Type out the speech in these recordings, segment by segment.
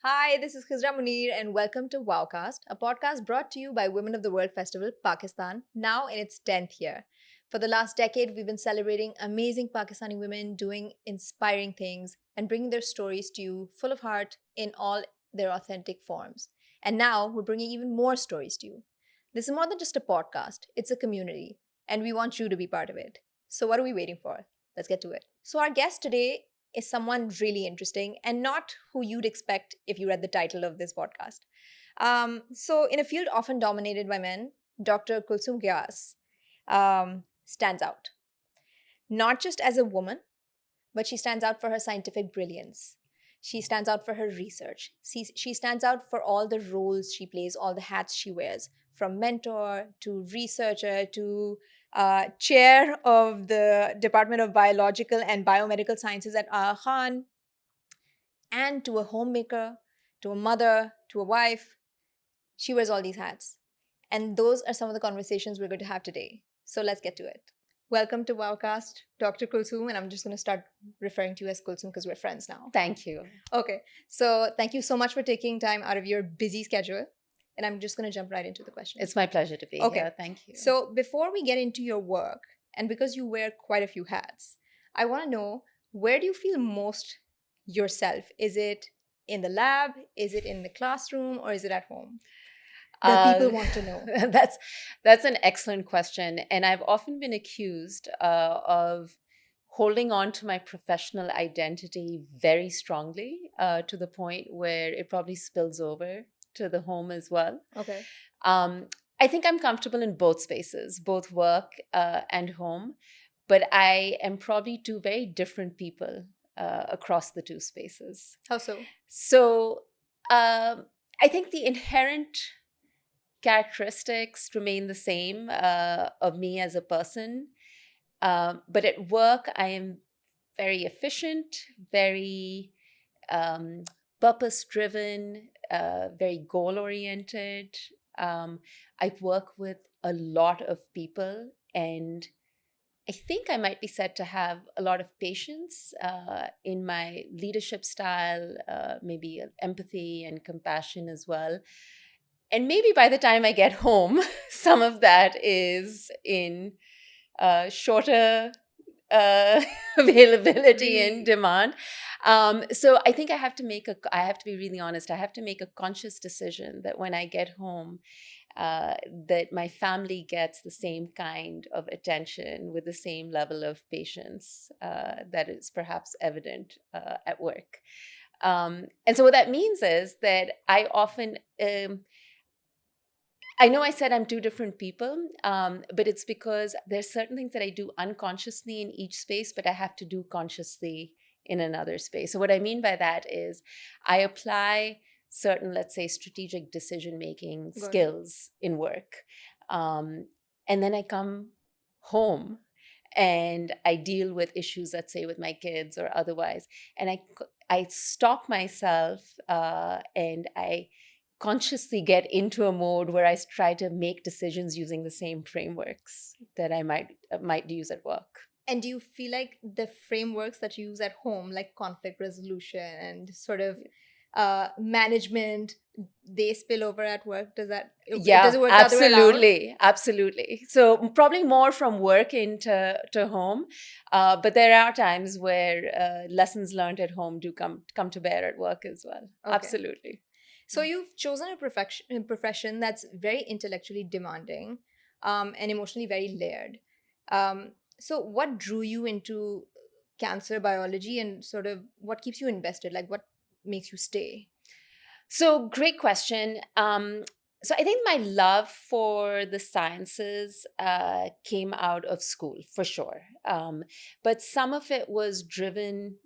Hi, this is Khizra Munir, and welcome to Wowcast, a podcast brought to you by Women of the World Festival, Pakistan, now in its 10th year. For the last decade, we've been celebrating amazing Pakistani women doing inspiring things and bringing their stories to you full of heart in all their authentic forms. And now we're bringing even more stories to you. This is more than just a podcast, it's a community, and we want you to be part of it. So, what are we waiting for? Let's get to it. So, our guest today is someone really interesting and not who you'd expect if you read the title of this podcast. In a field often dominated by men, Dr. Kulsoom stands out, not just as a woman, but she stands out for her scientific brilliance. She stands out for her research. She stands out for all the roles she plays, all the hats she wears, from mentor to researcher to chair of the Department of Biological and Biomedical Sciences at Aga Khan, and to a homemaker, to a mother, to a wife. She wears all these hats. And those are some of the conversations we're going to have today. So let's get to it. Welcome to Wowcast, Dr. Kulsoom, and I'm just going to start referring to you as Kulsoom because we're friends now. Thank you. Okay, so thank you so much for taking time out of your busy schedule. And I'm just going to jump right into the questions. It's my pleasure to be Okay. here. Thank you. So before we get into your work, and because you wear quite a few hats, I want to know, where do you feel most yourself? Is it in the lab? Is it in the classroom? Or is it at home? The people want to know. That's an excellent question, and I've often been accused of holding on to my professional identity very strongly to the point where it probably spills over to the home as well. Okay. I think I'm comfortable in both spaces, both work and home, but I am probably two very different people across the two spaces. How so? So I think the inherent characteristics remain the same of me as a person. But at work, I am very efficient, very purpose driven, very goal oriented. I work with a lot of people, and I think I might be said to have a lot of patience in my leadership style, maybe empathy and compassion as well. And maybe by the time I get home, some of that is in shorter availability and demand. So I think I have to be really honest. I have to make a conscious decision that when I get home, that my family gets the same kind of attention with the same level of patience that is perhaps evident at work. And so what that means is that I often I know I said I'm two different people, but it's because there's certain things that I do unconsciously in each space, but I have to do consciously in another space. So what I mean by that is I apply certain, let's say, strategic decision-making skills in work. And then I come home and I deal with issues, let's say, with my kids or otherwise. And I stop myself and I consciously get into a mode where I try to make decisions using the same frameworks that I might use at work. And do you feel like the frameworks that you use at home, like conflict resolution and sort of management, they spill over at work? Does it work absolutely, absolutely. So probably more from work into home, but there are times where lessons learned at home do come to bear at work as well. Okay. Absolutely. So you've chosen a profession that's very intellectually demanding and emotionally very layered. So what drew you into cancer biology, and sort of what keeps you invested? Like, what makes you stay? So great question. So I think my love for the sciences came out of school, for sure. But some of it was driven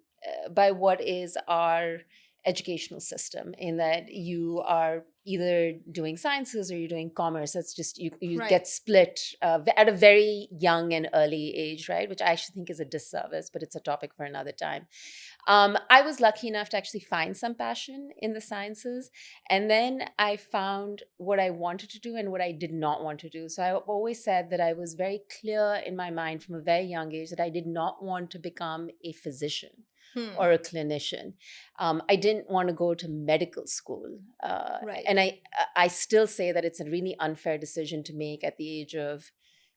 by what is our educational system, in that you are either doing sciences or you're doing commerce. That's just, you Right. get split at a very young and early age, right? Which I actually think is a disservice, but it's a topic for another time. I was lucky enough to actually find some passion in the sciences. And then I found what I wanted to do and what I did not want to do. So I've always said that I was very clear in my mind from a very young age that I did not want to become a physician. Hmm. or a clinician. I didn't want to go to medical school. Right. And I still say that it's a really unfair decision to make at the age of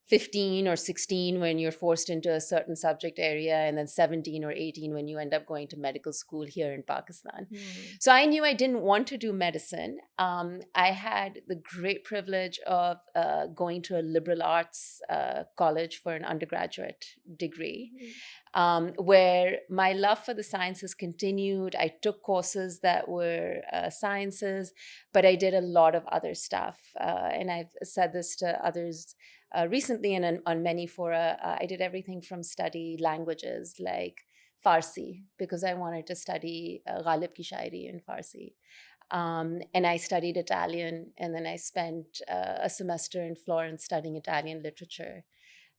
15 or 16 when you're forced into a certain subject area, and then 17 or 18 when you end up going to medical school here in Pakistan. Hmm. So I knew I didn't want to do medicine. I had the great privilege of going to a liberal arts college for an undergraduate degree, where my love for the sciences continued. I took courses that were sciences, but I did a lot of other stuff. And I've said this to others recently and on many fora. I did everything from study languages like Farsi, because I wanted to study Ghalib ki shairi in Farsi. And I studied Italian, and then I spent a semester in Florence studying Italian literature.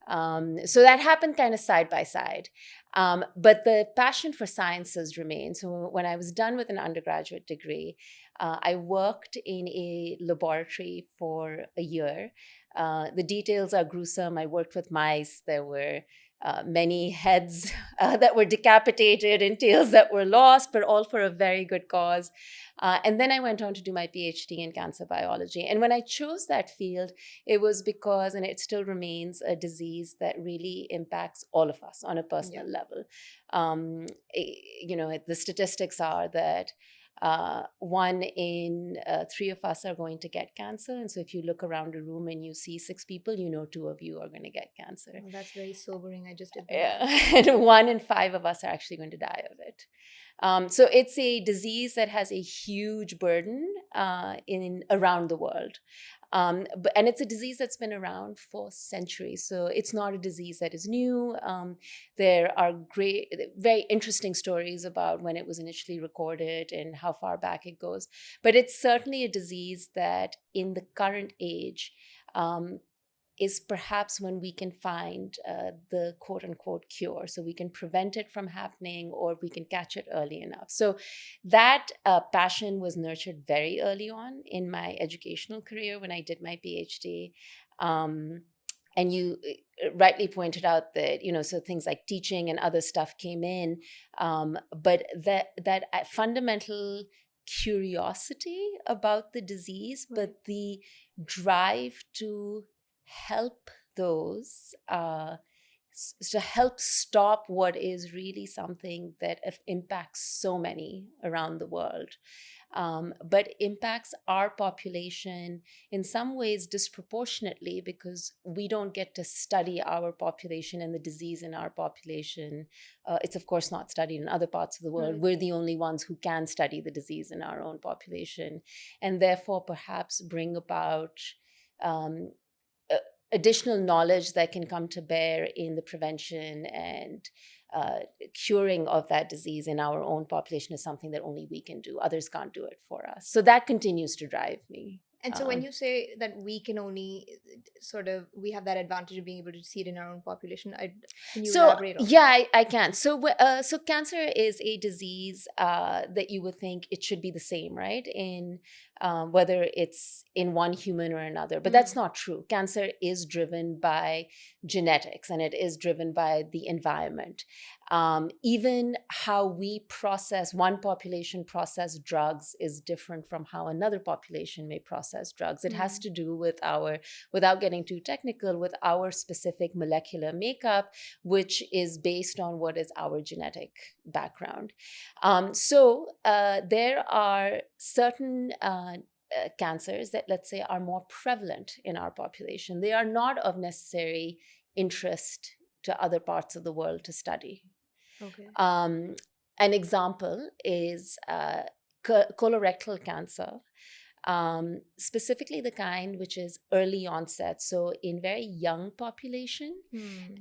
So that happened kind of side by side. But the passion for sciences remained. So when I was done with an undergraduate degree, I worked in a laboratory for a year. The details are gruesome. I worked with mice. There were many heads that were decapitated and tails that were lost, but all for a very good cause. And then I went on to do my PhD in cancer biology. And when I chose that field, it was because, and it still remains, a disease that really impacts all of us on a personal level. The statistics are that 1 in 3 of us are going to get cancer. And so if you look around a room and you see 6 people, 2 of you are going to get cancer. Oh, that's very sobering. I just did Yeah. And 1 in 5 of us are actually going to die of it. So it's a disease that has a huge burden in around the world. And it's a disease that's been around for centuries. So it's not a disease that is new. There are very interesting stories about when it was initially recorded and how far back it goes. But it's certainly a disease that in the current age, is perhaps when we can find the quote unquote cure. So we can prevent it from happening, or we can catch it early enough. So that passion was nurtured very early on in my educational career when I did my PhD. And you rightly pointed out that, so things like teaching and other stuff came in. But that fundamental curiosity about the disease, but the drive to help those, to help stop what is really something that impacts so many around the world, but impacts our population in some ways disproportionately, because we don't get to study our population and the disease in our population. It's of course not studied in other parts of the world. Right. We're the only ones who can study the disease in our own population, and therefore perhaps bring about additional knowledge that can come to bear in the prevention and curing of that disease in our own population is something that only we can do. Others can't do it for us. So that continues to drive me. And so when you say that we can only we have that advantage of being able to see it in our own population, can you elaborate on that? I can. So cancer is a disease that you would think it should be the same, right? In whether it's in one human or another. But that's not true. Cancer is driven by genetics, and it is driven by the environment. Even how we process, one population process drugs is different from how another population may process drugs. It has to do with without getting too technical, with our specific molecular makeup, which is based on what is our genetic background. So there are certain cancers that, let's say, are more prevalent in our population. They are not of necessary interest to other parts of the world to study. Okay. An example is colorectal cancer, specifically the kind which is early onset, so in very young population,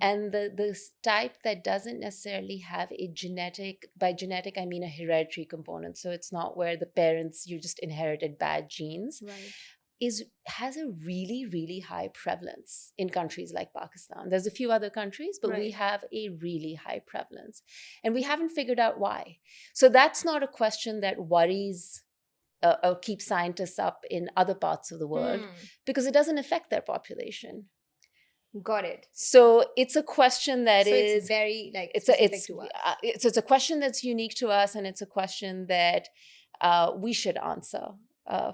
and the type that doesn't necessarily have a genetic, by genetic I mean a hereditary component, so it's not where the parents, you just inherited bad genes, Right. Has a really, really high prevalence in countries like Pakistan. There's a few other countries, but we have a really high prevalence. And we haven't figured out why. So that's not a question that worries or keeps scientists up in other parts of the world, because it doesn't affect their population. Got it. So it's a question that So is it's very like it's specific to us. it's a question that's unique to us, and it's a question that we should answer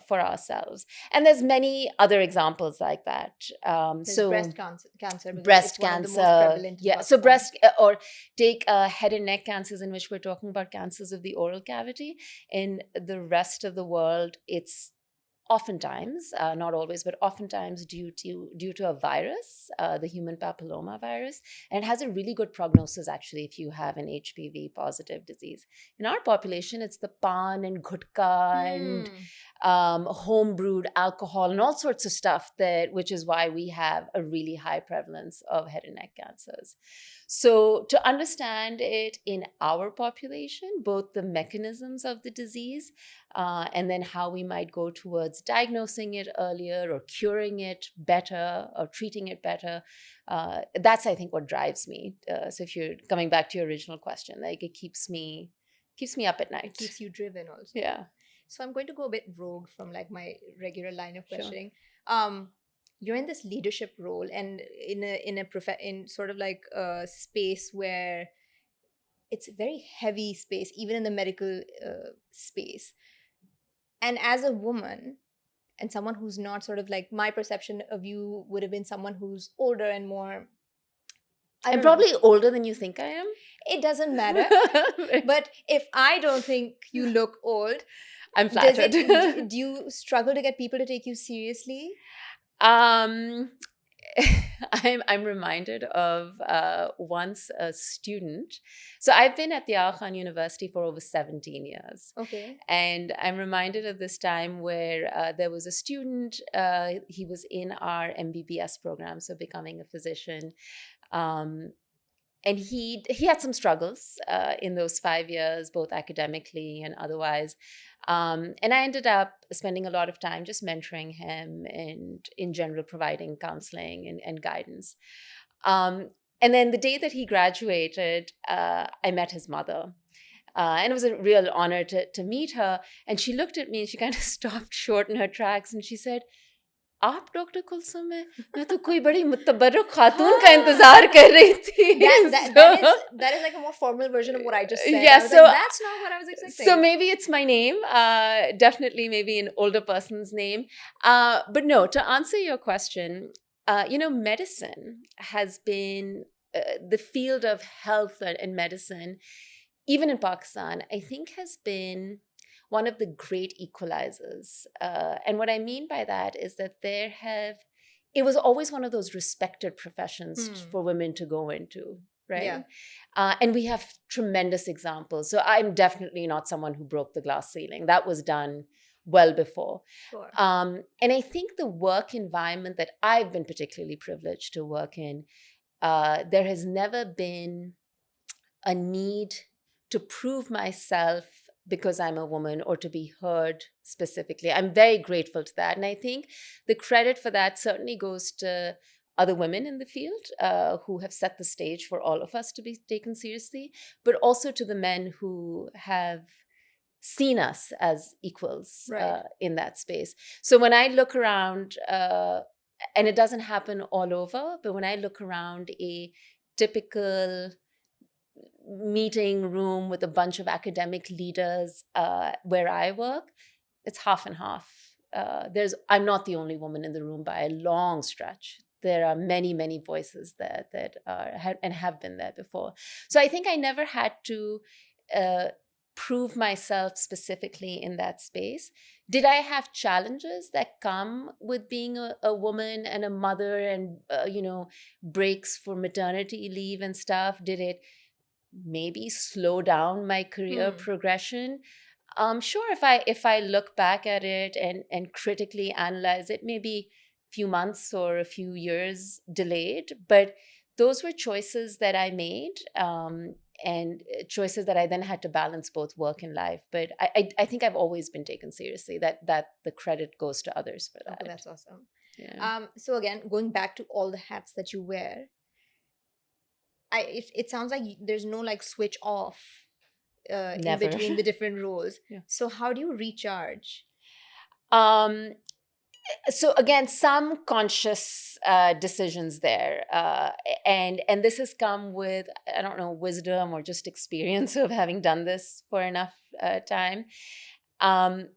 for ourselves. And there's many other examples like that. There's So cancer because breast it's one of the most cancer, prevalent in yeah. So Pakistan. or take head and neck cancers, in which we're talking about cancers of the oral cavity. In the rest of the world, it's oftentimes, not always, but oftentimes due to a virus, the human papilloma virus, and it has a really good prognosis actually if you have an HPV positive disease. In our population, it's the pan and gutka and home brewed alcohol and all sorts of stuff which is why we have a really high prevalence of head and neck cancers. So to understand it in our population, both the mechanisms of the disease and then how we might go towards diagnosing it earlier or curing it better or treating it better, that's I think what drives me. So if you're coming back to your original question, like it keeps me up at night. It keeps you driven also. Yeah. So I'm going to go a bit rogue from like my regular line of Sure. questioning. You're in this leadership role and in sort of like a space where it's a very heavy space, even in the medical space. And as a woman and someone who's not sort of like, my perception of you would have been someone who's older and more. I'm probably older than you think I am. It doesn't matter. But if I don't think you look old, I'm flattered. do you struggle to get people to take you seriously? I'm reminded of once a student. So I've been at the Aga Khan University for over 17 years. Okay. And I'm reminded of this time where there was a student, he was in our MBBS program, so becoming a physician. And he had some struggles in those 5 years, both academically and otherwise. And I ended up spending a lot of time just mentoring him and in general providing counseling and guidance. And then the day that he graduated, I met his mother. And it was a real honor to meet her. And she looked at me and she kind of stopped short in her tracks and she said, आप doctor Kulsum है मैं तो कोई बड़ी मुतबर्रक खातून का इंतजार कर रही थी. That is like a more formal version of what I just said. Yeah, so like, that's not what I was expecting. So maybe it's my name, definitely maybe an older person's name. But no, to answer your question, medicine has been the field of health and medicine, even in Pakistan, I think has been one of the great equalizers. And what I mean by that is that it was always one of those respected professions for women to go into, right? Yeah. And we have tremendous examples. So I'm definitely not someone who broke the glass ceiling. That was done well before. Sure. And I think the work environment that I've been particularly privileged to work in, there has never been a need to prove myself because I'm a woman or to be heard specifically. I'm very grateful to that. And I think the credit for that certainly goes to other women in the field who have set the stage for all of us to be taken seriously, but also to the men who have seen us as equals in that space. So when I look around, and it doesn't happen all over, but when I look around a typical meeting room with a bunch of academic leaders where I work, it's half and half. I'm not the only woman in the room by a long stretch. There are many, many voices there that have been there before. So I think I never had to prove myself specifically in that space. Did I have challenges that come with being a woman and a mother and, breaks for maternity leave and stuff? Did it maybe slow down my career progression? Sure, if I look back at it and critically analyze it, maybe a few months or a few years delayed, but those were choices that I made, and choices that I then had to balance both work and life. But I think I've always been taken seriously. That the credit goes to others for that. Okay, that's awesome. Yeah. So again, going back to all the hats that you wear, it sounds like there's no like switch off in between the different roles. Yeah. So how do you recharge? So again, some conscious decisions there, and this has come with, I don't know, wisdom or just experience of having done this for enough time. Um,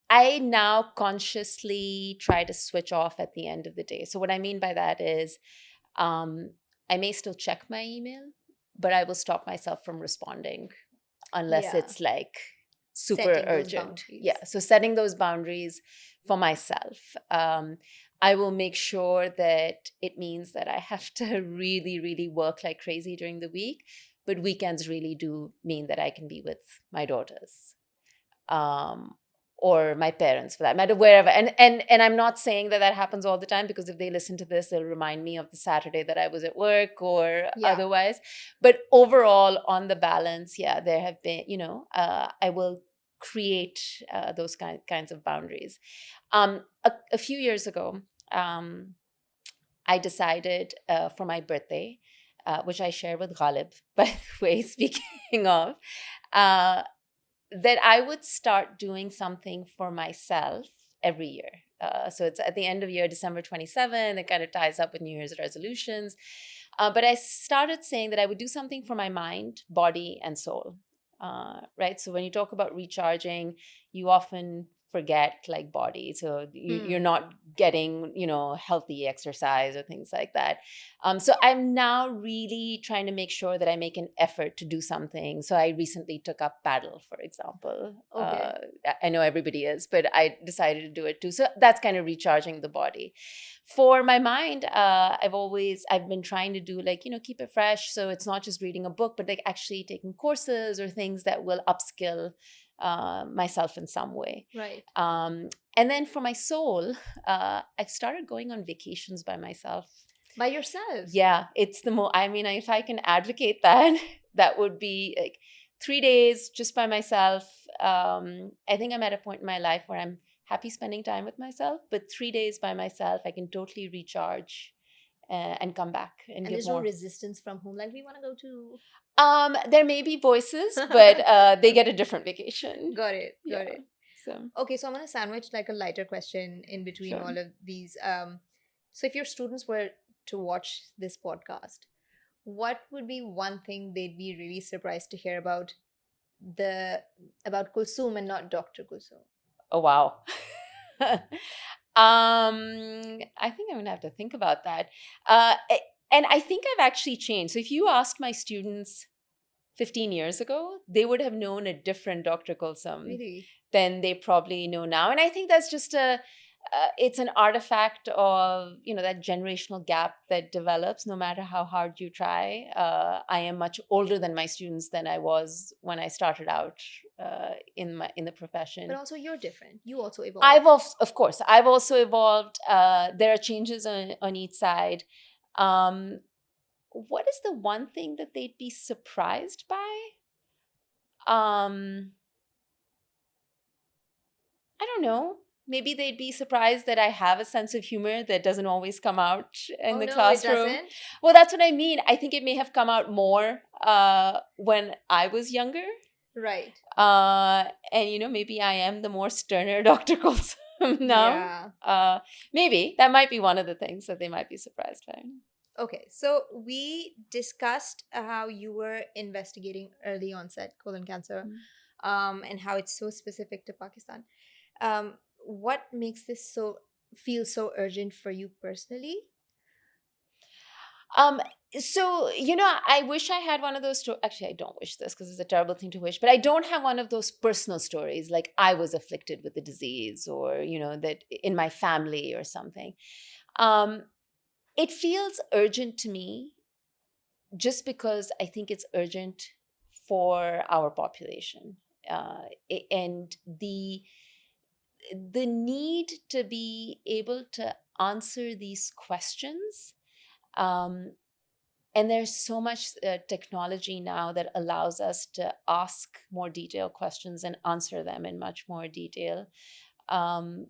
I now consciously try to switch off at the end of the day. So what I mean by that is, um, I may still check my email, but I will stop myself from responding unless Yeah. it's like super Setting those urgent. boundaries. Yeah. So setting those boundaries for myself. I will make sure that it means that I have to really, really work like crazy during the week, but weekends really do mean that I can be with my daughters. Um, or my parents for that matter, wherever. And I'm not saying that that happens all the time, because if they listen to this, they'll remind me of the Saturday that I was at work or Yeah. otherwise. But overall, on the balance, yeah, there have been, I will create those kinds of boundaries. A few years ago, I decided for my birthday, which I share with Ghalib, by the way, speaking of, uh, that I would start doing something for myself every year. So it's at the end of year, December 27. It kind of ties up with New Year's resolutions. But I started saying that I would do something for my mind, body, and soul. Right. So when you talk about recharging, you often forget like body. So you're Hmm. not getting, healthy exercise or things like that. So I'm now really trying to make sure that I make an effort to do something. So I recently took up paddle, for example. Okay. I know everybody is, but I decided to do it too. So that's kind of recharging the body. For my mind, I've been trying to do like, keep it fresh. So it's not just reading a book, but like actually taking courses or things that will upskill myself in some way. Right. And then for my soul, I've started going on vacations by myself. By yourself. Yeah, it's the more, I mean, if I can advocate that, that would be like 3 days just by myself. I think I'm at a point in my life where I'm happy spending time with myself, but 3 days by myself, I can totally recharge and come back and And give there's no more. resistance from home. Like, we want to go to. There may be voices, but they get a different vacation. Got it. Got Yeah. it. So, Okay, so I'm gonna sandwich like a lighter question in between sure. all of these. So if your students were to watch this podcast, what would be one thing they'd be really surprised to hear the about Kulsoom and not Dr. Kulsoom? Oh, wow. I think I'm gonna have to think about that. And I think I've actually changed. So if you asked my students 15 years ago, they would have known a different Dr. Kulsum Really? than they probably know now. And I think that's just it's an artifact of, that generational gap that develops no matter how hard you try. I am much older than my students than I was when I started out in the profession. But also you're different. You also evolved. Of course, I've also evolved. There are changes on each side. What is the one thing that they'd be surprised by? Um, I don't know. Maybe they'd be surprised that I have a sense of humor that doesn't always come out in Oh the no, it classroom. doesn't. Well, that's what I mean. I think it may have come out more when I was younger. Right. And maybe I am the more sterner Dr. Colson now. Yeah. Maybe that might be one of the things that they might be surprised by. Okay, so we discussed how you were investigating early onset colon cancer, and how it's so specific to Pakistan. What makes this feel so urgent for you personally? So, I wish I had one of those actually, I don't wish this because it's a terrible thing to wish, but I don't have one of those personal stories like I was afflicted with the disease or, that in my family or something. Um, it feels urgent to me just because I think it's urgent for our population. And the need to be able to answer these questions. And there's so much technology now that allows us to ask more detailed questions and answer them in much more detail. Um,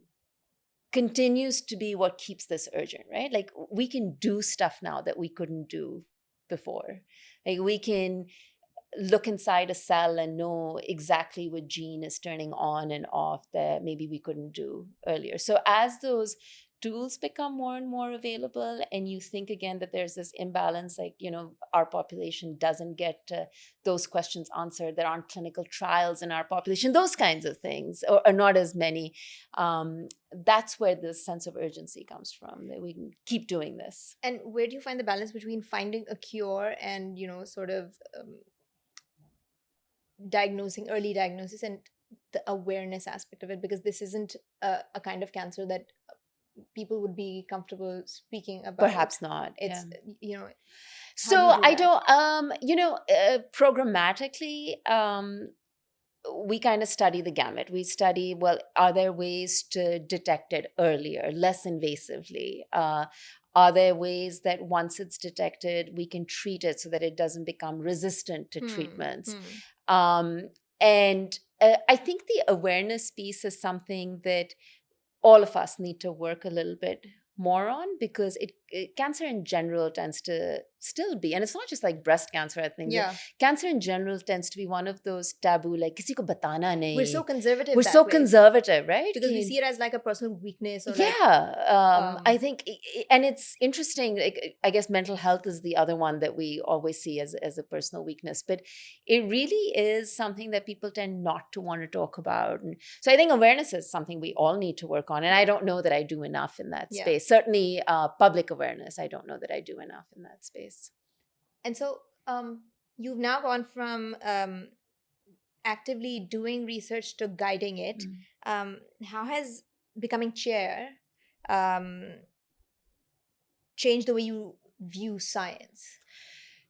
Continues to be what keeps this urgent, right? Like we can do stuff now that we couldn't do before. Like we can look inside a cell and know exactly what gene is turning on and off that maybe we couldn't do earlier. So as those tools become more and more available, and you think again that there's this imbalance, like, our population doesn't get those questions answered, there aren't clinical trials in our population, those kinds of things, or not as many. That's where this sense of urgency comes from, that we can keep doing this. And where do you find the balance between finding a cure and, sort of early diagnosis, and the awareness aspect of it? Because this isn't a kind of cancer that people would be comfortable speaking about. Perhaps not. It's, So I that? don't, programmatically, we kind of study the gamut. We study, well, are there ways to detect it earlier, less invasively? Are there ways that once it's detected, we can treat it so that it doesn't become resistant to treatments? And I think the awareness piece is something that all of us need to work a little bit more on, because cancer in general tends to still be, and it's not just like breast cancer, I think. Yeah. Cancer in general tends to be one of those taboo, like kisi ko batana nahi. We're so conservative. We're so conservative, right? Because we see it as like a personal weakness. Or I think, and it's interesting, like, I guess mental health is the other one that we always see as a personal weakness, but it really is something that people tend not to want to talk about. And so I think awareness is something we all need to work on, and I don't know that I do enough in that space. Certainly public awareness, I don't know that I do enough in that space. And so you've now gone from actively doing research to guiding it. How has becoming chair changed the way you view science?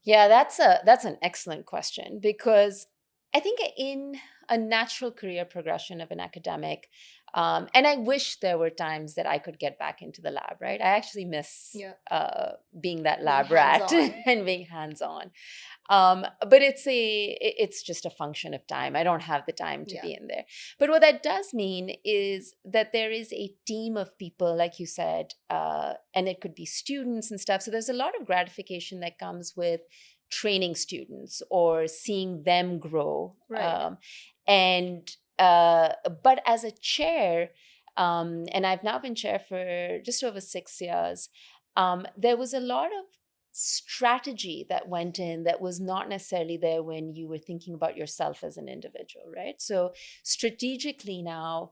Yeah, that's an excellent question, because I think in a natural career progression of an academic, and I wish there were times that I could get back into the lab, right? I actually miss being that lab rat and being hands-on. But it's just a function of time. I don't have the time to be in there. But what that does mean is that there is a team of people, like you said, and it could be students and stuff. So there's a lot of gratification that comes with training students or seeing them grow. Right. But as a chair, and I've now been chair for just over 6 years, there was a lot of strategy that went in that was not necessarily there when you were thinking about yourself as an individual, right? So strategically now,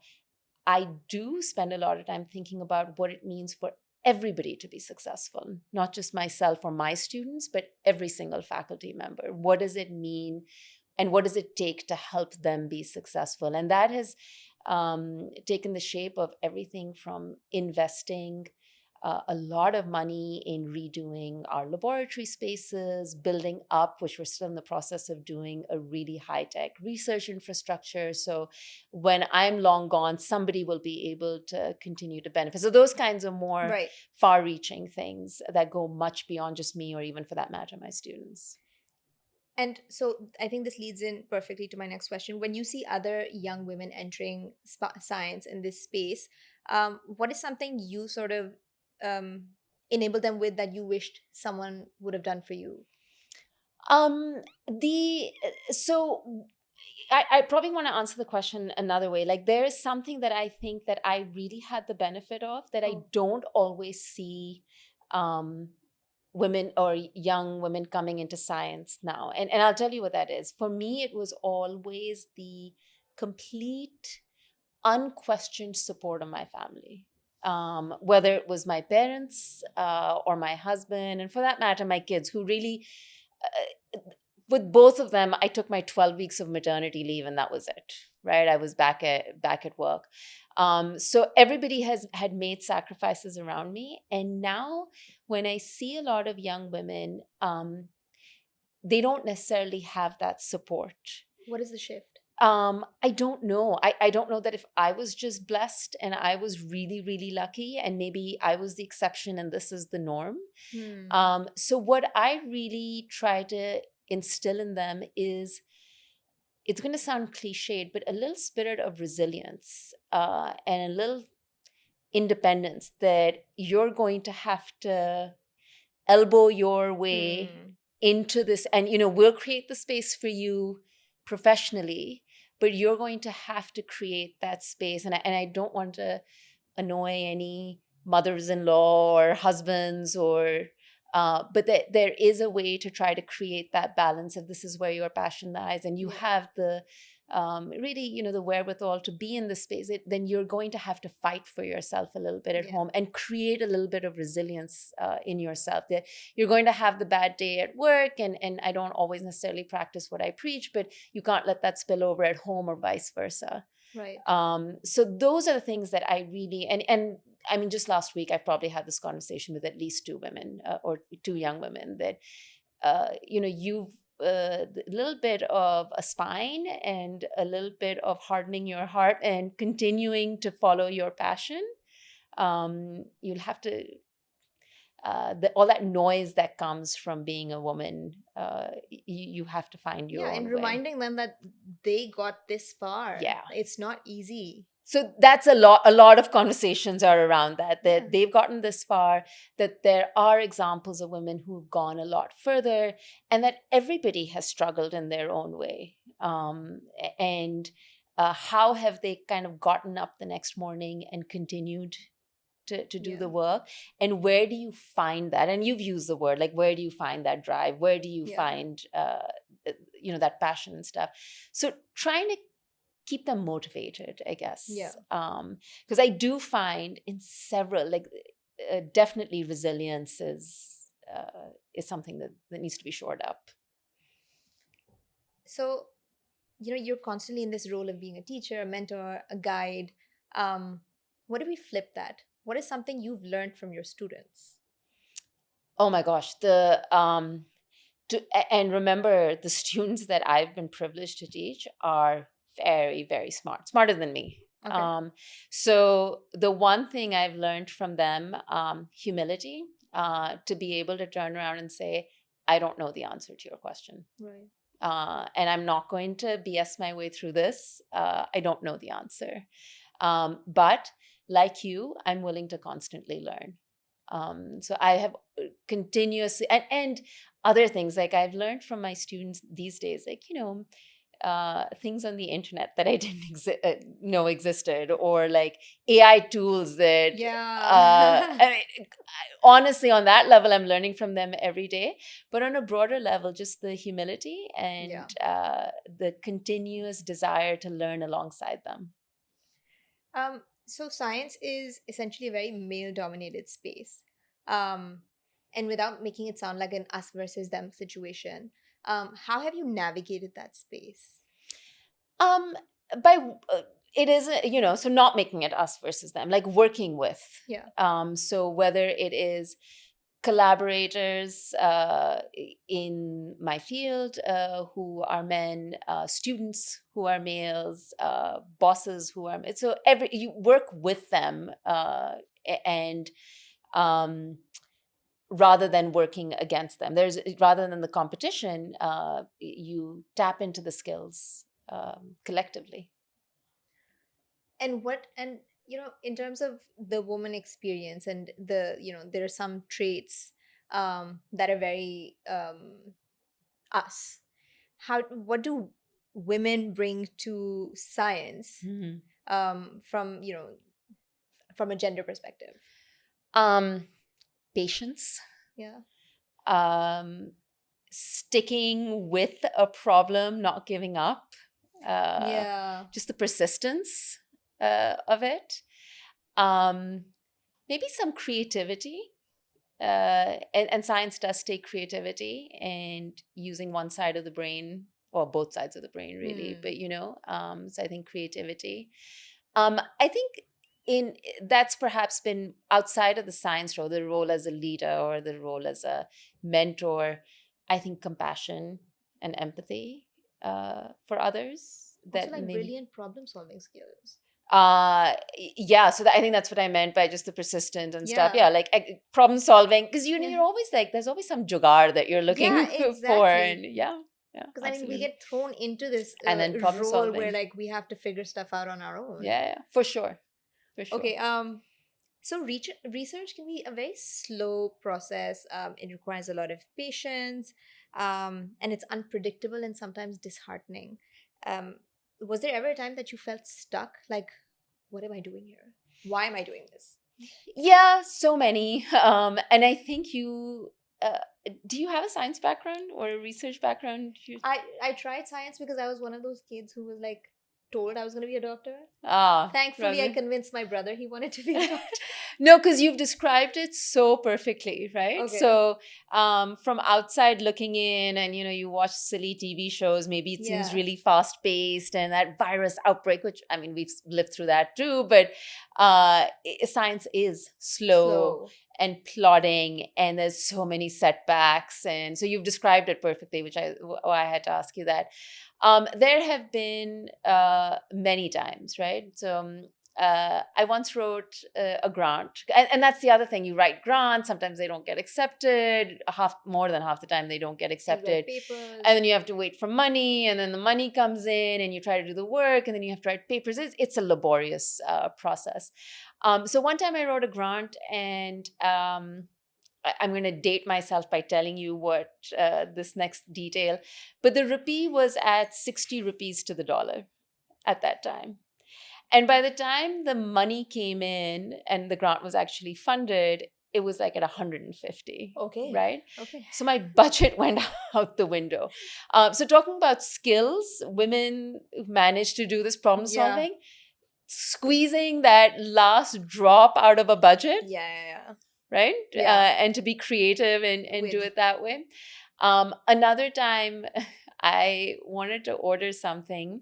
I do spend a lot of time thinking about what it means for everybody to be successful, not just myself or my students, but every single faculty member. What does it mean? And what does it take to help them be successful? And that has taken the shape of everything from investing a lot of money in redoing our laboratory spaces, building up, which we're still in the process of doing, a really high-tech research infrastructure. So when I'm long gone, somebody will be able to continue to benefit. So those kinds of more far-reaching things that go much beyond just me, or even for that matter, my students. And so I think this leads in perfectly to my next question. When you see other young women entering science in this space, what is something you sort of enable them with that you wished someone would have done for you? So I probably want to answer the question another way. Like, there is something that I think that I really had the benefit of that I don't always see women or young women coming into science now. And I'll tell you what that is. For me, it was always the complete, unquestioned support of my family. Whether it was my parents or my husband, and for that matter, my kids, who really, with both of them, I took my 12 weeks of maternity leave, and that was it, right? I was back at work. So everybody had made sacrifices around me. And now when I see a lot of young women, they don't necessarily have that support. What is the shift? I don't know. I don't know that if I was just blessed and I was really, really lucky, and maybe I was the exception and this is the norm. So what I really try to instill in them is, it's going to sound cliched, but a little spirit of resilience and a little independence, that you're going to have to elbow your way into this, and we'll create the space for you professionally, but you're going to have to create that space. And I don't want to annoy any mothers-in-law or husbands, or but there is a way to try to create that balance of this is where your passion lies, and you have the really, the wherewithal to be in the space. Then you're going to have to fight for yourself a little bit at home and create a little bit of resilience in yourself. That you're going to have the bad day at work, and I don't always necessarily practice what I preach, but you can't let that spill over at home or vice versa. Right. So those are the things that I really, and I mean, just last week, I've probably had this conversation with at least two women or two young women that, you've a little bit of a spine and a little bit of hardening your heart and continuing to follow your passion. You'll have to, all that noise that comes from being a woman, you have to find your own and way. reminding them that they got this far. Yeah. It's not easy. So that's a lot of conversations are around that they've gotten this far, that there are examples of women who've gone a lot further, and that everybody has struggled in their own way. And how have they kind of gotten up the next morning and continued to do the work? And where do you find that? And you've used the word, like, where do you find that drive? Where do you find, that passion and stuff? So trying to keep them motivated, I guess. Yeah. Because I do find in several, definitely resilience is something that needs to be shored up. So, you're constantly in this role of being a teacher, a mentor, a guide. What if we flip that? What is something you've learned from your students? Oh my gosh, and remember, the students that I've been privileged to teach are very, very smart, smarter than me. Okay. So the one thing I've learned from them, humility, to be able to turn around and say, I don't know the answer to your question. Right. And I'm not going to BS my way through this. I don't know the answer. But like you, I'm willing to constantly learn. So I have continuously, and other things, like I've learned from my students these days, like, things on the internet that I didn't know existed, or like AI tools that, I mean, honestly, on that level, I'm learning from them every day. But on a broader level, just the humility and the continuous desire to learn alongside them. So science is essentially a very male-dominated space. And without making it sound like an us versus them situation, how have you navigated that space? By it is, so not making it us versus them, like working with. So whether it is collaborators in my field who are men, students who are males, bosses who are, so you work with them, and rather than working against them, rather than the competition, you tap into the skills collectively. And in terms of the woman experience, and there are some traits that are very us. What do women bring to science from from a gender perspective? Patience. Yeah. Sticking with a problem, not giving up. Just the persistence of it. Maybe some creativity. And science does take creativity and using one side of the brain, or both sides of the brain, really. But so I think creativity. I think that's perhaps been outside of the science role, the role as a leader or the role as a mentor. I think compassion and empathy for others. Also, like brilliant problem-solving skills. So I think that's what I meant by just the persistent and stuff. Like problem solving, because you're always like, there's always some jugaad that you're looking for, and because I think we get thrown into this and then problem role solving, where like we have to figure stuff out on our own. For sure. Okay. So research can be a very slow process. It requires a lot of patience. and it's unpredictable and sometimes disheartening. Um, was there ever a time that you felt stuck? Like, what am I doing here? Why am I doing this? Yeah, so many. And I think uh, do you have a science background or a research background? I tried science because I was one of those kids who was like told I was going to be a doctor. Thankfully, I Rather. convinced my brother he wanted to be a doctor. No, because you've described it so perfectly, right? Okay. So, from outside looking in, and you watch silly TV shows, maybe it seems Yeah. really fast paced, and that virus outbreak, which I mean, we've lived through that too, but science is slow and plodding, and there's so many setbacks. And so you've described it perfectly, which why I had to ask you that. There have been many times, right? So I once wrote a grant, and that's the other thing. You write grants, sometimes they don't get accepted. More than half the time, they don't get accepted. Papers. And then you have to wait for money, and then the money comes in, and you try to do the work, and then you have to write papers. It's a laborious process. So one time I wrote a grant, and I'm going to date myself by telling you what this next detail, but the rupee was at 60 rupees to the dollar at that time. And by the time the money came in and the grant was actually funded, it was like at 150. Okay. Right? Okay. So my budget went out the window. So talking about skills, women who managed to do this problem solving, squeezing that last drop out of a budget. Yeah. Right? Yeah. And to be creative and do With- it that way. Another time, I wanted to order something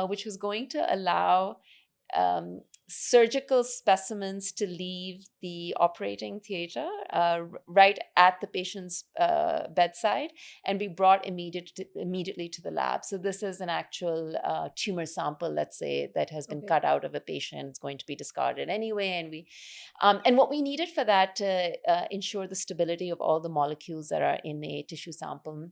which was going to allow surgical specimens to leave the operating theater right at the patient's bedside and be brought immediately to the lab. So this is an actual tumor sample, let's say, that has been cut out of a patient. It's going to be discarded anyway, and what we needed for that to ensure the stability of all the molecules that are in a tissue sample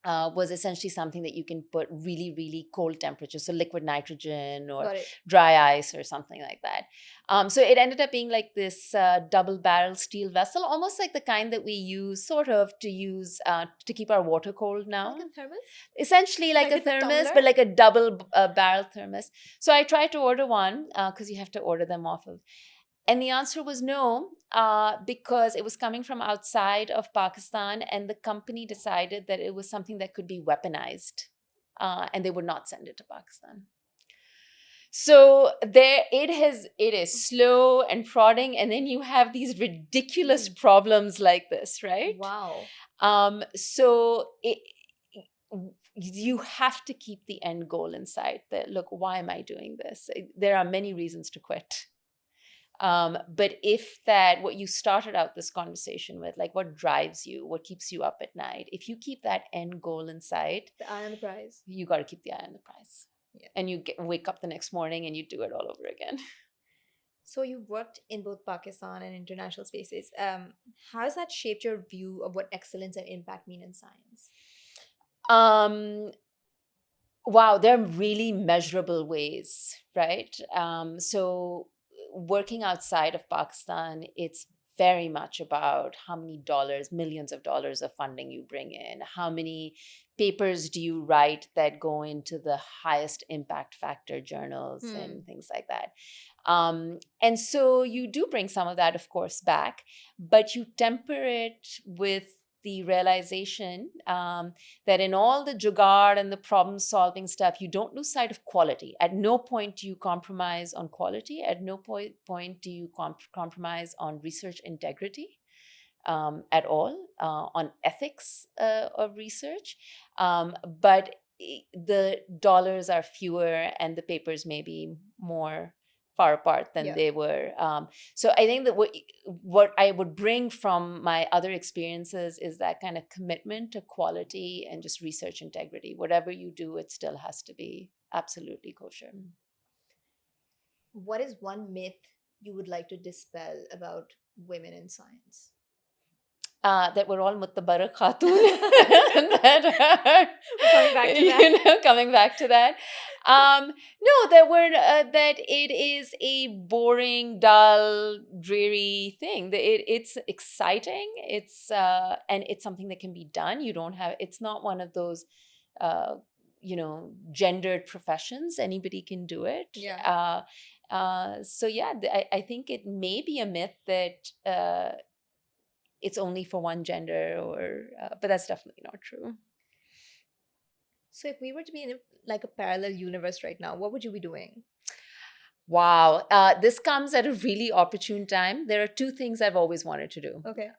was essentially something that you can put really, really cold temperatures, so liquid nitrogen or dry ice or something like that. So it ended up being like this double barrel steel vessel, almost like the kind that we use to keep our water cold now. Like a thermos? Essentially like a thermos, but like a double barrel thermos. So I tried to order one because you have to order them off of. And the answer was no, because it was coming from outside of Pakistan, and the company decided that it was something that could be weaponized, and they would not send it to Pakistan. So it is slow and prodding, and then you have these ridiculous problems like this, right? Wow. So you have to keep the end goal in sight. That, look, why am I doing this? There are many reasons to quit. But if what you started out this conversation with, like what drives you, what keeps you up at night, if you keep that end goal in sight, the eye on the prize, you got to keep the eye on the prize. Yeah. And you wake up the next morning and you do it all over again. So you've worked in both Pakistan and international spaces. How has that shaped your view of what excellence and impact mean in science? Wow, there are really measurable ways, right? So working outside of Pakistan, it's very much about how many millions of dollars of funding you bring in. How many papers do you write that go into the highest impact factor journals and things like that. And so you do bring some of that, of course, back, but you temper it with the realization that in all the jugaad and the problem solving stuff, you don't lose sight of quality. At no point do you compromise on quality. At no point do you compromise on research integrity at all, on ethics of research. But the dollars are fewer and the papers may be more far apart than they were. So I think that what I would bring from my other experiences is that kind of commitment to quality and just research integrity. Whatever you do, it still has to be absolutely kosher. What is one myth you would like to dispel about women in science? that were all Muttabar Khatun. That Coming back to that. coming back to that. No, there were that it is a boring, dull, dreary thing. It's exciting. It's and it's something that can be done. You don't have. It's not one of those. Uh, gendered professions. Anybody can do it. Yeah. So yeah, I think it may be a myth that it's only for one gender, but that's definitely not true. So if we were to be in like a parallel universe right now, what would you be doing? Wow. This comes at a really opportune time. There are two things I've always wanted to do. Okay.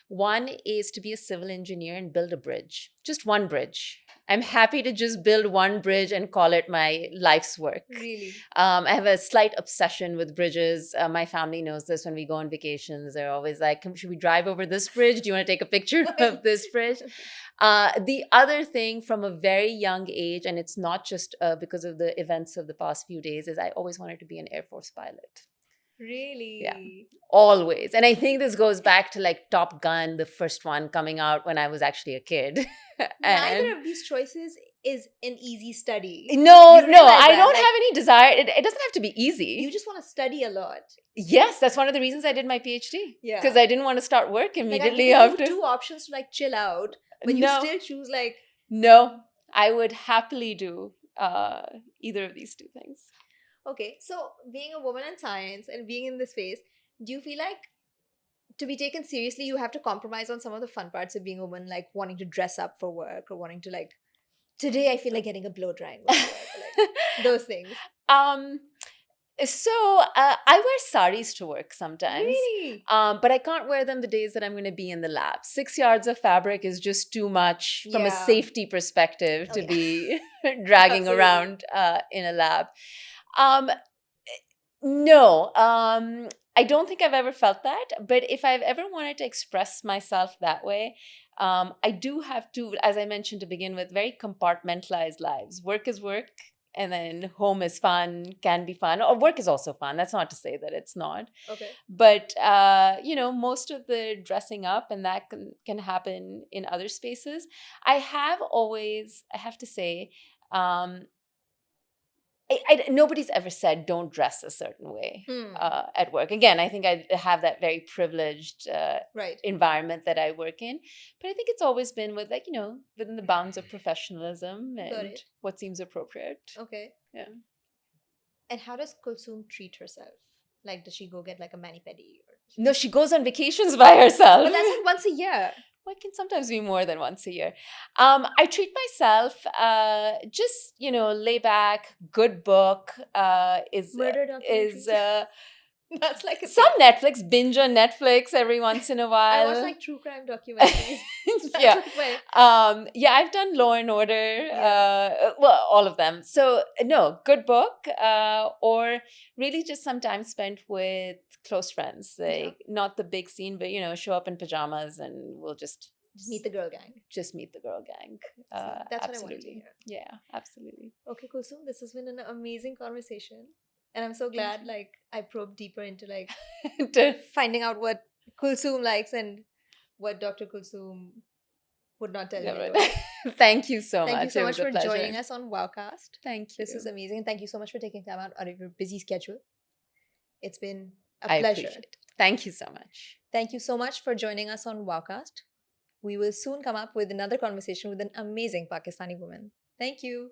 One is to be a civil engineer and build a bridge, just one bridge. I'm happy to just build one bridge and call it my life's work. Really? I have a slight obsession with bridges. My family knows this. When we go on vacations, they're always like, should we drive over this bridge? Do you want to take a picture of this bridge? The other thing from a very young age, and it's not just because of the events of the past few days, is I always wanted to be an Air Force pilot. Really? Yeah, always. And I think this goes back to like Top Gun, the first one coming out when I was actually a kid. Neither of these choices is an easy study. No, You realize I that, don't like, have any desire. It doesn't have to be easy. You just want to study a lot. Yes, that's one of the reasons I did my PhD. Yeah. Because I didn't want to start work immediately like, after. You have two options to like chill out, but No. you still choose like. No, I would happily do either of these two things. Okay, so being a woman in science and being in this space, do you feel like to be taken seriously, you have to compromise on some of the fun parts of being a woman, like wanting to dress up for work or wanting to like, today I feel like getting a blow drying with work, like those things. So I wear saris to work sometimes. Really? But I can't wear them the days that I'm going to be in the lab. 6 yards of fabric is just too much from a safety perspective to be dragging around in a lab. No, I don't think I've ever felt that. But if I've ever wanted to express myself that way, I do have to, as I mentioned to begin with, very compartmentalized lives. Work is work. And then home is fun, can be fun. Or work is also fun. That's not to say that it's not. Okay. But, most of the dressing up and that can happen in other spaces. I have to say, nobody's ever said don't dress a certain way at work. Again, I think I have that very privileged environment that I work in. But I think it's always been with within the bounds of professionalism and what seems appropriate. Okay. Yeah. And how does Kulsoom treat herself? Like, does she go get like a mani-pedi? No, she goes on vacations by herself. But that's like once a year. Well, it can sometimes be more than once a year. I treat myself just, lay back, good book is that's like some Netflix, binge on Netflix every once in a while. I watch like true crime documentaries. Yeah. I've done Law and Order, all of them. So no, good book, or really just some time spent with close friends, like not the big scene, but show up in pajamas and we'll just meet the girl gang. Just meet the girl gang. That's absolutely. what I wanted to hear. Yeah, absolutely. Okay, Kulsoom, this has been an amazing conversation. And I'm so glad like I probed deeper into like finding out what Kulsoom likes and what Dr. Kulsoom would not tell you. Thank you so much. Thank you so much for joining us on Wowcast. Thank you. This was amazing. Thank you so much for taking time out of your busy schedule. It's been a I pleasure. Appreciate it. Thank you so much. Thank you so much for joining us on Wowcast. We will soon come up with another conversation with an amazing Pakistani woman. Thank you.